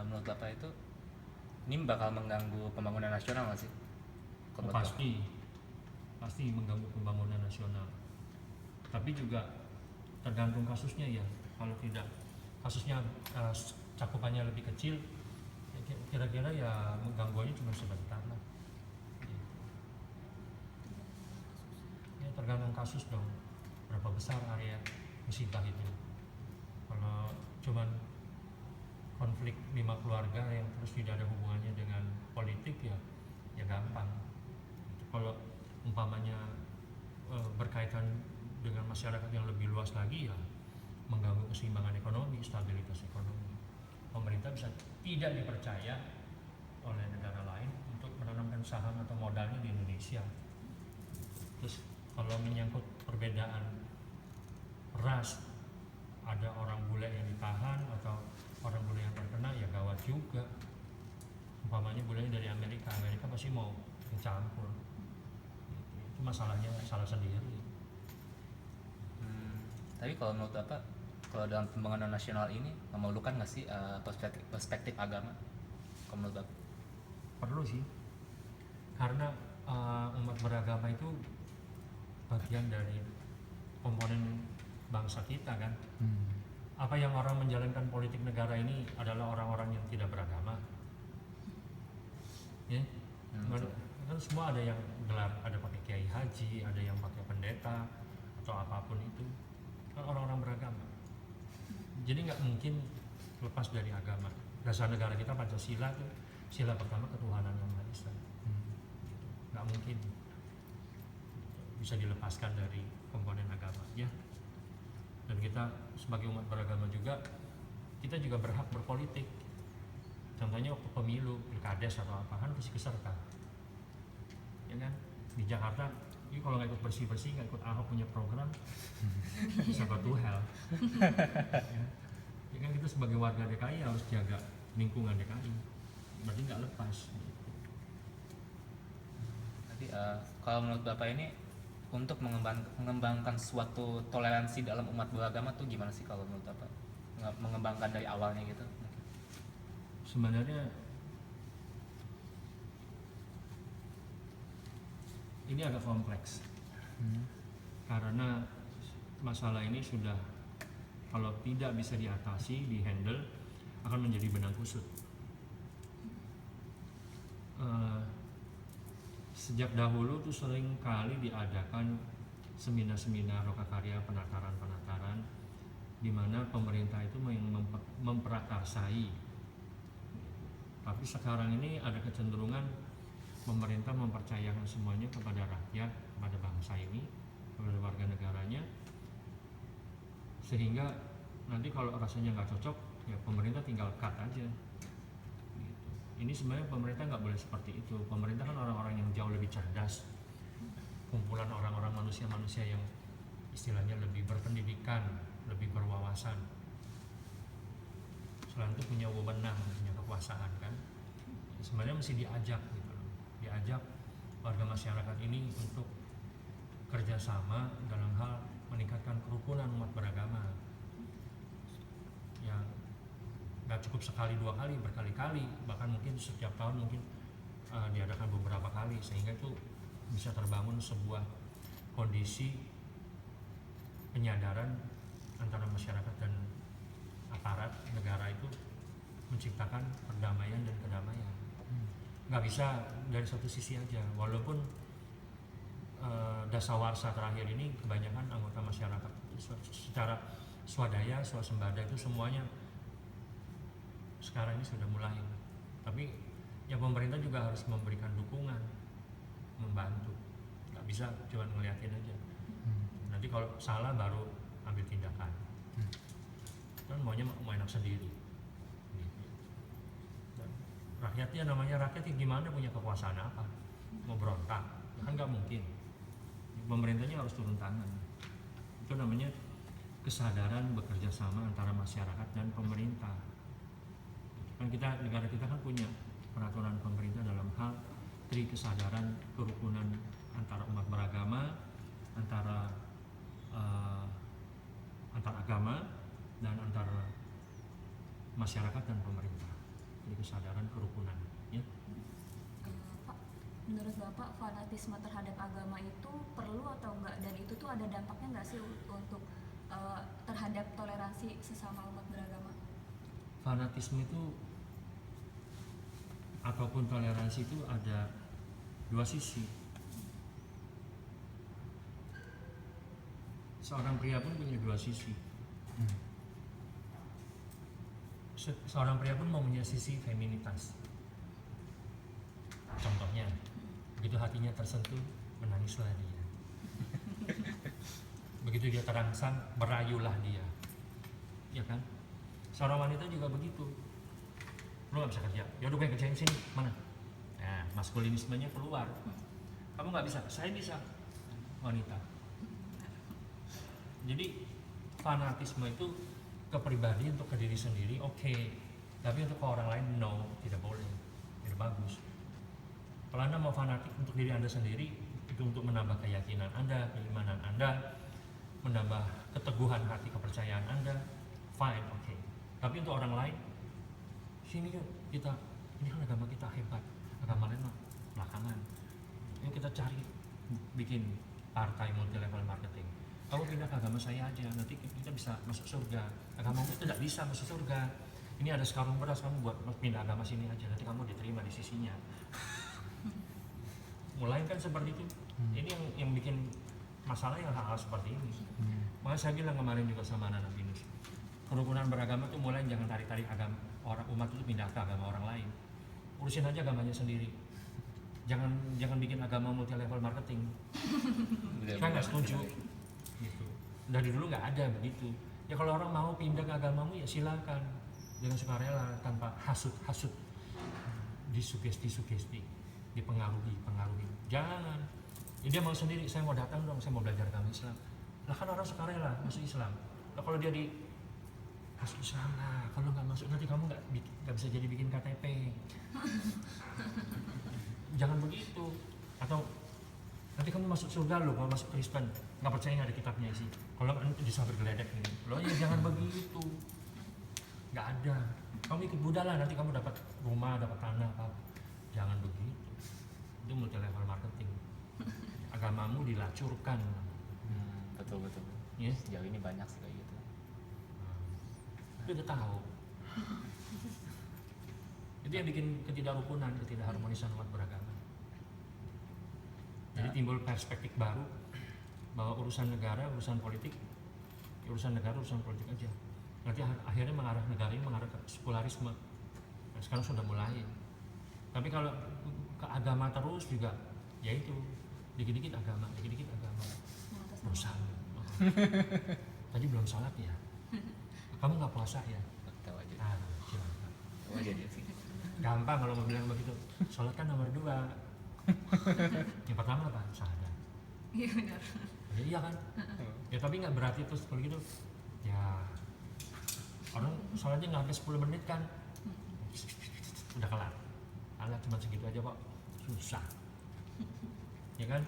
menurut Bapak itu ini bakal mengganggu pembangunan nasional nggak sih? Oh, pasti mengganggu pembangunan nasional. Tapi juga tergantung kasusnya ya. Kalau tidak kasusnya cakupannya lebih kecil, ya kira-kira ya menggangguannya cuma sebentar lah. Gitu. Ya tergantung kasus dong. Berapa besar area musibah itu? Kalau cuman konflik 5 keluarga yang terus tidak ada hubungannya dengan politik ya gampang. Kalau umpamanya berkaitan dengan masyarakat yang lebih luas lagi ya mengganggu keseimbangan ekonomi, stabilitas ekonomi. Pemerintah bisa tidak dipercaya oleh negara lain untuk menanamkan saham atau modalnya di Indonesia. Terus kalau menyangkut perbedaan ras, ada orang bule yang ditahan atau orang bule yang terkena ya gawat juga. Umpamanya bulenya dari Amerika pasti mau mencampur. Itu masalahnya salah sendiri. Tapi kalau menurut Bapak, kalau dalam pembangunan nasional ini memerlukan nggak sih perspektif agama? Kalau menurut Bapak? Perlu sih, karena umat beragama itu bagian dari komponen bangsa kita kan. Apa yang orang menjalankan politik negara ini adalah orang-orang yang tidak beragama, ya. Kan semua ada yang gelar, ada pakai kiai haji, ada yang pakai pendeta atau apapun itu, kan orang-orang beragama. Jadi nggak mungkin lepas dari agama. Dasar negara kita Pancasila tuh, sila pertama ketuhanan yang Maha Esa. Nggak mungkin bisa dilepaskan dari komponen agama, ya. Dan kita sebagai umat beragama juga, kita juga berhak berpolitik. Contohnya waktu pemilu, pilkades atau apa kan pasti keserta, ya kan? Di Jakarta, ini kalau nggak ikut bersih-bersih, nggak ikut Ahok punya program, bisa go to hell. Ya kan kita sebagai warga DKI harus jaga lingkungan DKI, berarti nggak lepas. Tapi kalau menurut Bapak ini untuk mengembangkan suatu toleransi dalam umat beragama tuh gimana sih kalau menurut Bapak? Mengembangkan dari awalnya gitu? Sebenarnya ini agak kompleks, karena masalah ini sudah, kalau tidak bisa diatasi, dihandle, akan menjadi benang kusut. Sejak dahulu tuh sering kali diadakan seminar-seminar lokakarya, penataran di mana pemerintah itu memprakarsai. Tapi sekarang ini ada kecenderungan pemerintah mempercayakan semuanya kepada rakyat, kepada bangsa ini, kepada warga negaranya, sehingga nanti kalau rasanya nggak cocok ya pemerintah tinggal cut aja. Ini sebenarnya pemerintah nggak boleh seperti itu. Pemerintah kan orang-orang yang jauh lebih cerdas, kumpulan orang-orang manusia-manusia yang istilahnya lebih berpendidikan, lebih berwawasan. Selain itu punya wewenang, punya kekuasaan kan. Sebenarnya mesti diajak gitu loh. Diajak warga masyarakat ini untuk kerjasama dalam hal meningkatkan kerukunan umat beragama. Yang nggak cukup sekali dua kali, berkali-kali, bahkan mungkin setiap tahun mungkin diadakan beberapa kali, sehingga itu bisa terbangun sebuah kondisi penyadaran antara masyarakat dan aparat negara itu menciptakan perdamaian dan kedamaian. Nggak bisa dari satu sisi aja, walaupun dasawarsa terakhir ini kebanyakan anggota masyarakat secara swadaya, swasembada itu semuanya sekarang ini sudah mulai. Tapi ya pemerintah juga harus memberikan dukungan, membantu. Nggak bisa cuma ngeliatin aja. Nanti kalau salah baru ambil tindakan. Kan maunya mau enak sendiri. Dan rakyatnya, namanya rakyat, gimana punya kekuasaan apa? Mau berontak? Kan nggak mungkin. Pemerintahnya harus turun tangan. Itu namanya kesadaran bekerja sama antara masyarakat dan pemerintah. Kan negara kita kan punya peraturan pemerintah dalam hal kesadaran kerukunan antara umat beragama, antara antar agama, dan antara masyarakat dan pemerintah. jadi kesadaran kerukunan. Ya. Pak, menurut Bapak fanatisme terhadap agama itu perlu atau enggak, dan itu tuh ada dampaknya enggak sih untuk terhadap toleransi sesama umat beragama? Fanatisme itu ataupun toleransi itu ada dua sisi. Seorang pria pun punya dua sisi. Seorang pria pun mempunyai sisi feminitas. Contohnya, begitu hatinya tersentuh, menangislah dia. Begitu dia terangsang, merayulah dia. Ya kan? Seorang wanita juga begitu. Lu gak bisa kerja, ya udah gue kerjain sini, mana? Nah, maskulinismenya keluar. Kamu gak bisa, saya bisa. Wanita. Jadi fanatisme itu kepribadian untuk ke diri sendiri, oke. Tapi untuk ke orang lain, no, tidak boleh, tidak bagus. Kalau Anda mau fanatik untuk diri Anda sendiri, itu untuk menambah keyakinan Anda, keimanan Anda, menambah keteguhan hati, kepercayaan Anda, fine, oke. Tapi untuk orang lain, sini yuk kita, ini kan agama kita hebat, agama lain mah belakangan. Yuk kita cari, bikin partai multi level marketing. Kamu pindah ke agama saya aja, nanti kita bisa masuk surga. Agamamu tidak bisa masuk surga. Ini ada sekarung beras, kamu buat pindah agama sini aja, nanti kamu diterima di sisinya. Mulai kan seperti itu. Ini yang bikin masalah yang hal-hal seperti ini. Makanya saya bilang kemarin juga sama anak-anak binus, kerukunan beragama tuh mulai jangan tarik-tarik agama orang, umat itu pindah ke agama orang lain. Urusin aja agamanya sendiri. Jangan bikin agama multi level marketing. Saya nggak setuju. Gitu. Dari dulu nggak ada begitu. Ya kalau orang mau pindah ke agamamu ya silakan dengan sukarela, tanpa hasut, disugesti, dipengaruhi. Jangan. Ya dia mau sendiri, saya mau datang dong, saya mau belajar agama Islam. Lah kan orang sukarela masuk Islam. Lah kalau dia masuk Islam lah, kalau nggak masuk nanti kamu nggak bisa jadi bikin KTP. Jangan begitu. Atau nanti kamu masuk surga loh, kalau masuk Kristen nggak percaya nggak ada kitabnya isi. Kalau nanti bisa bergeledek ini, loh ya jangan begitu. Nggak ada. Kamu ikut Buddha lah, nanti kamu dapat rumah, dapat tanah apa. Jangan begitu. Itu multi level marketing. Agamamu dilacurkan. Betul. Ya. Sejauh ini banyak sih kayak gitu. Itu udah tahu. Itu yang bikin ketidakrukunan, ketidakharmonisan umat beragama. Jadi timbul perspektif baru bahwa urusan negara, urusan politik, urusan negara, urusan politik aja. Nanti akhirnya negara ini mengarah ke sekularisme. Nah, sekarang sudah mulai. Tapi kalau ke agama terus juga, ya itu dikit-dikit agama. Bosan. Tadi belum sholat ya? Kamu nggak puasa ya? Tahu aja. Silakan. Tahu aja dia sih. Gampang kalau mau bilang begitu. Sholat kan nomor 2. Yang pertama apa? Syahadat. Iya benar. Ya, iya kan? Ya tapi nggak berarti terus kalau gitu. Ya orang sholatnya nggak sampai 10 menit kan? Udah kelar. Allah cuma segitu aja kok. Susah. Ya kan?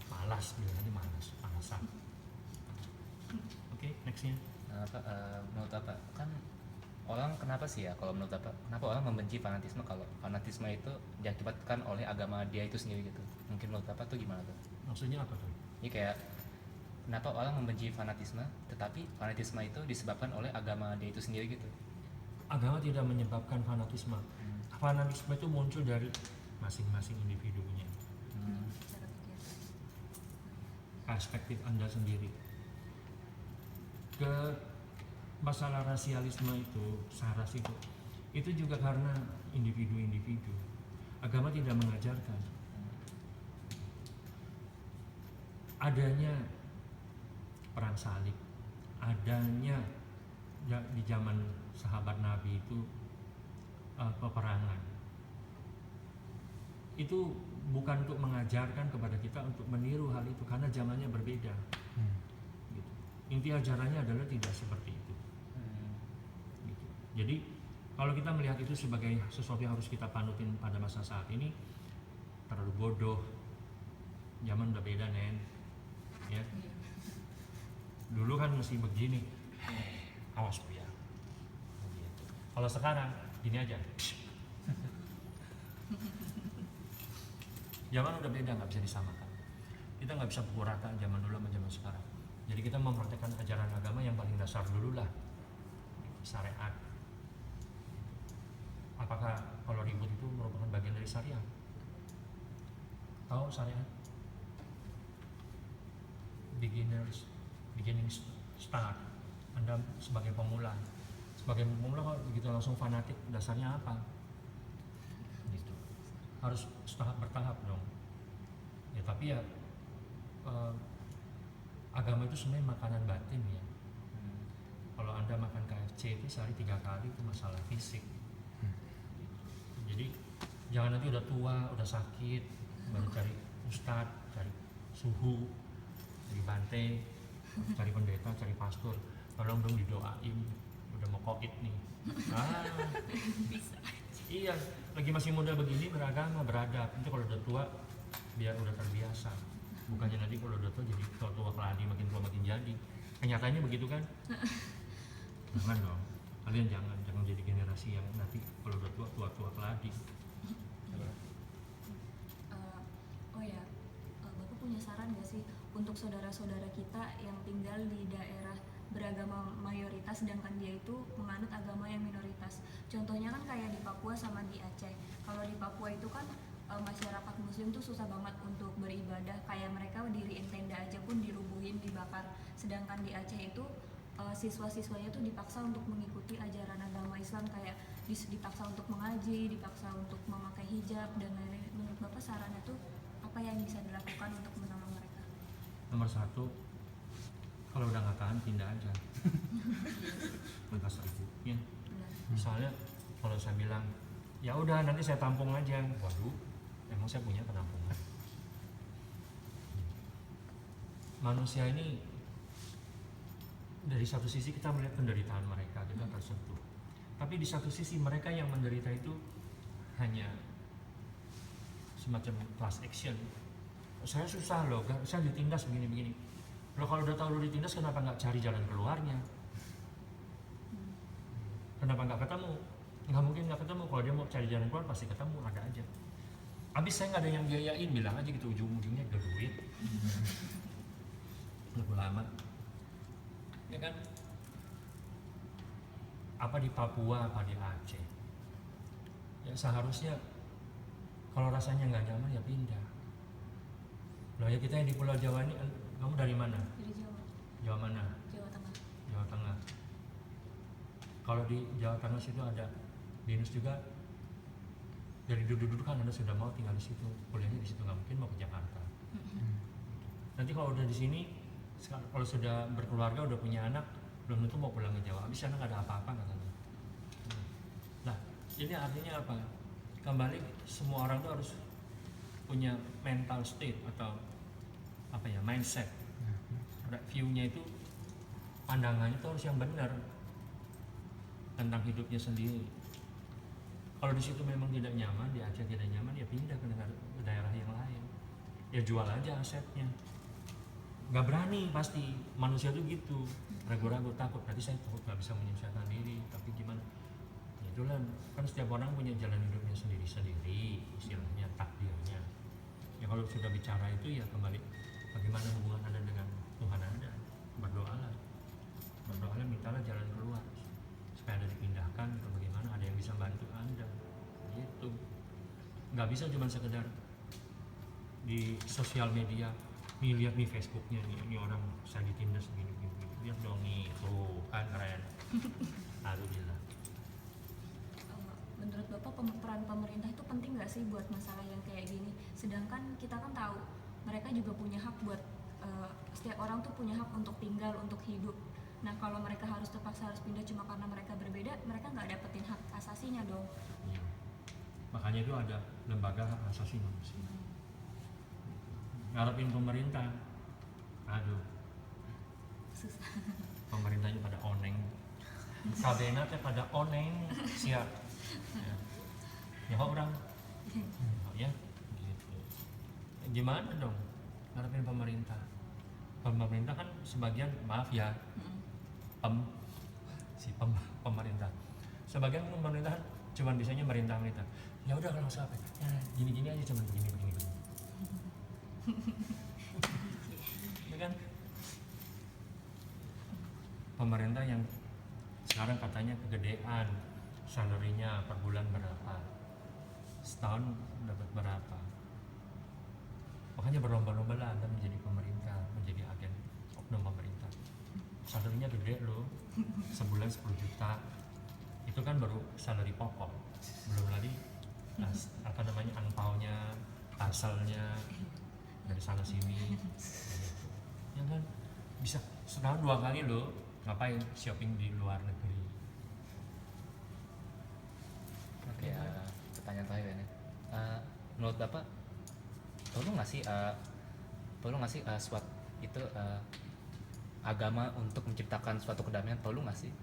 Malas bilangnya malasan. Oke, nextnya. Menurut apa kan orang kenapa sih ya, kalau menurut apa kenapa orang membenci fanatisme, kalau fanatisme itu diakibatkan oleh agama dia itu sendiri gitu? Mungkin menurut apa tuh gimana tuh? Maksudnya apa tuh? Ini kayak kenapa orang membenci fanatisme tetapi fanatisme itu disebabkan oleh agama dia itu sendiri gitu? Agama tidak menyebabkan fanatisme. Fanatisme itu muncul dari masing-masing individunya. Cara pikir. Perspektif Anda sendiri. Ke masalah rasialisme itu, saras itu juga karena individu-individu. Agama tidak mengajarkan. Adanya perang salib, adanya di zaman sahabat Nabi itu peperangan. Itu bukan untuk mengajarkan kepada kita untuk meniru hal itu, karena zamannya berbeda. Gitu. Inti ajarannya adalah tidak seperti itu. Gitu. Jadi kalau kita melihat itu sebagai sesuatu yang harus kita panutin pada masa saat ini, terlalu bodoh. Zaman udah beda, Nen. Ya. Dulu kan mesti begini. Awas Bu ya. Gitu. Kalau sekarang gini aja. Zaman udah beda, nggak bisa disamakan. Kita nggak bisa pukul rata zaman dulu sama zaman sekarang. Jadi kita mempraktekkan ajaran agama yang paling dasar dulu lah, syariat. Apakah kalau ribut itu merupakan bagian dari syariat? Tahu syariat? Beginning start. Anda sebagai pemula kalau begitu langsung fanatik, dasarnya apa? Gitu. Harus bertahap dong. Ya tapi ya agama itu sebenarnya makanan batin ya. Kalau Anda makan KFC itu sehari 3 kali itu masalah fisik. Jadi jangan nanti udah tua, udah sakit baru cari ustadz, cari suhu, cari bante, cari pendeta, cari pastor, tolong dong didoain, udah mau covid nih. Bisa. Iya, lagi masih muda begini beragama, beradab. Nanti kalau udah tua biar udah terbiasa. Bukannya nanti kalau udah tua jadi tua keladi, makin tua makin jadi. Kenyataannya begitu kan? Jangan dong, kalian jangan jadi generasi yang nanti kalau udah tua keladi. Oh ya, Bapak punya saran nggak sih untuk saudara-saudara kita yang tinggal di daerah beragama mayoritas sedangkan dia itu menganut agama yang minoritas? Contohnya kan kayak di Papua sama di Aceh. Kalau di Papua itu kan masyarakat muslim tuh susah banget untuk beribadah, kayak mereka diriin tenda aja pun dirubuhin, dibakar. Sedangkan di Aceh itu siswa-siswanya tuh dipaksa untuk mengikuti ajaran agama Islam, kayak dipaksa untuk mengaji, dipaksa untuk memakai hijab dan lain-lain. Menurut Bapak sarannya tuh apa yang bisa dilakukan untuk menolong mereka? Nomor 1, kalau udah nggak tahan pindah aja. Langkah 1000 ya. Misalnya kalau saya bilang ya udah nanti saya tampung aja, waduh emang saya punya penampungan. Manusia ini dari satu sisi kita melihat penderitaan mereka, kita tersentuh. Tapi di satu sisi mereka yang menderita itu hanya semacam class action. Saya susah loh, saya ditindas begini-begini. Lo kalau udah tahu lo ditindas, kenapa nggak cari jalan keluarnya? Kenapa nggak ketemu? Nggak mungkin nggak ketemu. Kalau dia mau cari jalan keluar pasti ketemu, ada aja. Abis saya nggak ada yang biayain, bilang aja gitu, ujung-ujungnya ke duit. Lebih lama, ya kan? Apa di Papua, apa di Aceh? Ya seharusnya kalau rasanya nggak nyaman ya pindah. Loh ya kita yang di Pulau Jawa ini, kamu dari mana? Dari Jawa. Jawa mana? Jawa Tengah. Jawa Tengah. Kalau di Jawa Tengah situ ada dinas juga. Dari dulu kan Anda sudah mau tinggal di situ, kuliahnya di situ, nggak mungkin mau ke Jakarta. Nanti kalau udah di sini, kalau sudah berkeluarga, udah punya anak, belum tentu mau pulang ke Jawa. Habis sana nggak ada apa-apa katanya. Nah, ini artinya apa? Kembali semua orang tuh harus punya mental state atau apa ya, mindset. View-nya itu, pandangannya itu harus yang benar tentang hidupnya sendiri. Kalau di situ memang tidak nyaman, di Aceh tidak nyaman, ya pindah ke daerah yang lain. Ya jual aja asetnya. Nggak berani pasti, manusia tuh gitu, ragu-ragu, takut. Nanti saya takut nggak bisa menyelesaikan diri, tapi gimana? Ya itulah, kan setiap orang punya jalan hidupnya sendiri-sendiri, istilahnya takdirnya. Ya kalau sudah bicara itu ya kembali, bagaimana hubungan Anda dengan Tuhan Anda? Berdoalah, mintalah jalan keluar supaya Anda dipindahkan atau bagaimana, ada yang bisa bantu Anda. Gitu. Nggak bisa cuma sekedar di sosial media nih, lihat nih Facebooknya nih, ini orang saya ditindas gini, lihat dong nih, tuh kan keren. Alhamdulillah. Menurut Bapak peran pemerintah itu penting nggak sih buat masalah yang kayak gini? Sedangkan kita kan tahu mereka juga punya hak buat setiap orang tuh punya hak untuk tinggal, untuk hidup. Nah kalau mereka terpaksa harus pindah cuma karena mereka berbeda, mereka nggak dapetin hak asasinya dong. Ya. Makanya itu ada lembaga hak asasi manusia. Ngarepin pemerintah, aduh, Susah. pemerintahnya pada oneng, kabinetnya pada oneng, siap. Ya orang, ya, gitu. Gimana dong ngarepin pemerintah? Pemerintah kan sebagian, maaf ya, pemerintah. Sebagian pemerintahan cuman bisanya merintah. Ya udah kalau nggak apa, ya gini aja, cuman begini. Ya kan? Pemerintah yang sekarang katanya kegedean, salary-nya per bulan berapa, setahun dapat berapa. Makanya berlomba-lomba lah Anda menjadi pemerintah, menjadi agen oknum pemerintah. Salary-nya gede loh, sebulan 10 juta. Itu kan baru salary pokok, belum lagi angpaunya, parcelnya dari sana sini, gitu. Ya kan bisa setahun 2 kali loh ngapain shopping di luar negeri. Oke, pertanyaan terakhir ini. Menurut Bapak perlu nggak sih suatu itu agama untuk menciptakan suatu kedamaian, perlu nggak sih?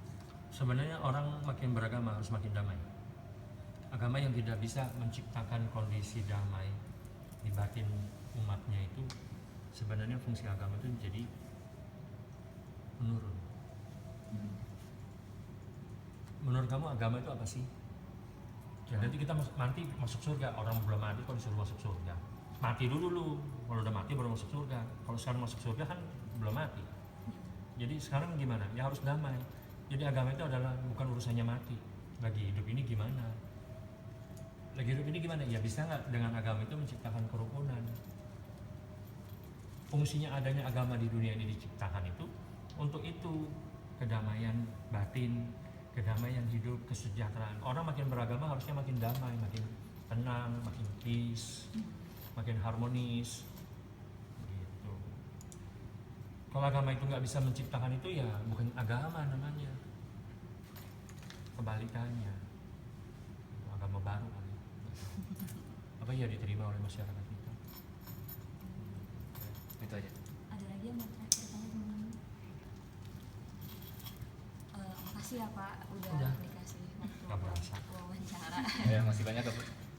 Sebenarnya orang makin beragama harus makin damai. Agama yang tidak bisa menciptakan kondisi damai di batin umatnya itu, sebenarnya fungsi agama itu jadi menurun. Menurut kamu agama itu apa sih? Ya, nanti kita mati masuk surga. Orang belum mati kok disuruh masuk surga? Mati dulu lu. Kalau udah mati baru masuk surga. Kalau sekarang masuk surga kan belum mati. Jadi sekarang gimana? Ya harus damai. Jadi agama itu adalah bukan urusannya mati. Lagi hidup ini gimana? Ya bisa nggak dengan agama itu menciptakan kerukunan? Fungsinya adanya agama di dunia ini diciptakan itu untuk itu, kedamaian batin, kedamaian hidup, kesejahteraan. Orang makin beragama harusnya makin damai, makin tenang, makin peace, makin harmonis gitu. Kalau agama itu nggak bisa menciptakan itu, ya bukan agama namanya, kebalikannya, agama baru kali. Apa ya diterima oleh masyarakat kita. Itu aja. Ada lagi yang mau terakhir tanya teman-teman? Makasih ya Pak udah Udah. dikasih waktu Nggak berasa. wawancara. Ya, masih banyak Bapak.